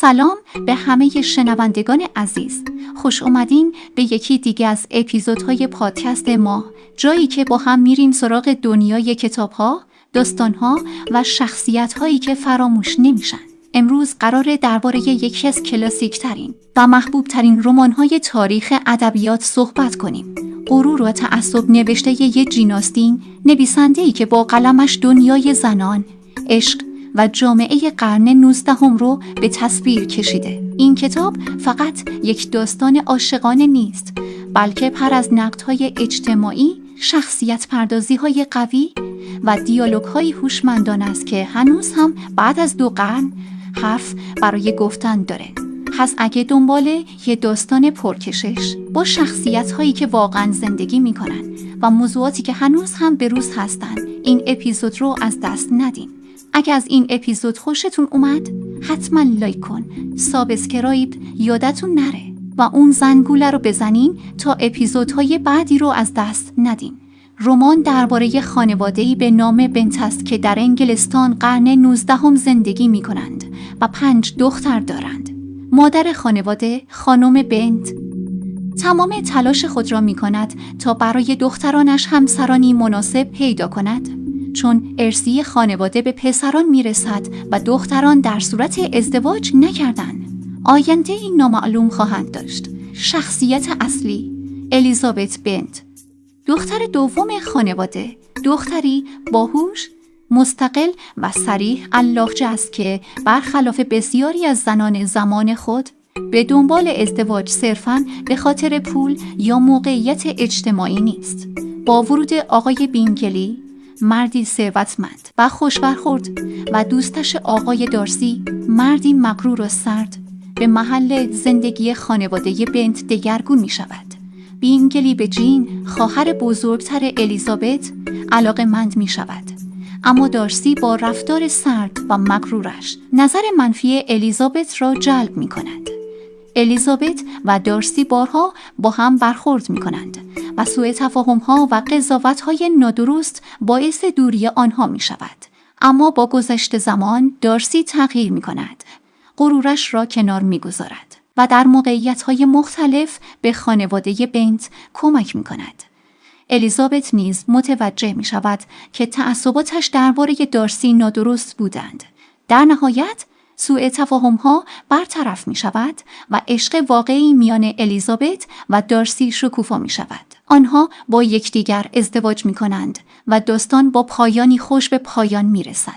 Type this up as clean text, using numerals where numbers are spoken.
سلام به همه شنوندگان عزیز. خوش اومدین به یکی دیگه از اپیزودهای پادکست ما، جایی که با هم میریم سراغ دنیای کتاب‌ها، داستان‌ها و شخصیت‌هایی که فراموش نمیشن. امروز قراره درباره یکی از کلاسیک‌ترین و محبوب‌ترین رمان‌های تاریخ ادبیات صحبت کنیم. غرور و تعصب نوشته یه جین آستین، نویسنده‌ای که با قلمش دنیای زنان، عشق و جامعه قرن 19 رو به تصویر کشیده. این کتاب فقط یک داستان عاشقانه نیست، بلکه پر از نقدهای اجتماعی، شخصیت پردازی‌های قوی و دیالوگ‌های هوشمندانه است که هنوز هم بعد از 2 قرن حرف برای گفتن داره. پس اگه دنبال یه داستان پرکشش با شخصیت‌هایی که واقعاً زندگی می‌کنن و موضوعاتی که هنوز هم به روز هستن، این اپیزود رو از دست ندین. اگه از این اپیزود خوشتون اومد، حتما لایک کن، سابسکرایب یادتون نره و اون زنگوله رو بزنین تا اپیزودهای بعدی رو از دست ندین. رمان درباره خانواده‌ای به نام بنت است که در انگلستان قرن 19 زندگی می کنند و 5 دختر دارند. مادر خانواده، خانم بنت، تمام تلاش خود را می کند تا برای دخترانش همسرانی مناسب پیدا کند، چون ارثی خانواده به پسران می رسد و دختران در صورت ازدواج نکردند آینده این نامعلوم خواهند داشت. شخصیت اصلی الیزابت بنت، دختر دوم خانواده، دختری باهوش، مستقل و صریح اللاهجه است که برخلاف بسیاری از زنان زمان خود به دنبال ازدواج صرفاً به خاطر پول یا موقعیت اجتماعی نیست. با ورود آقای بینگلی، مردی ثروتمند و خوشبرخورد، و دوستش آقای دارسی، مردی مغرور و سرد، به محل زندگی خانواده بنت دگرگون می شود. بینگلی به جین، خواهر بزرگتر الیزابت، علاقه‌مند می شود، اما دارسی با رفتار سرد و مغرورش نظر منفی الیزابت را جلب می کند. الیزابت و دارسی بارها با هم برخورد می کنند و سوء تفاهم‌ها و قضاوت‌های نادرست باعث دوری آنها می شود. اما با گذشت زمان دارسی تغییر می کند، غرورش را کنار می گذارد و در موقعیت‌های مختلف به خانواده بنت کمک می کند. الیزابت نیز متوجه می شود که تعصباتش درباره دارسی نادرست بودند. در نهایت سوء تفاهم‌ها برطرف می شود و عشق واقعی میان الیزابت و دارسی شکوفا می شود. آنها با یکدیگر ازدواج می کنند و داستان با پایانی خوش به پایان می رسد.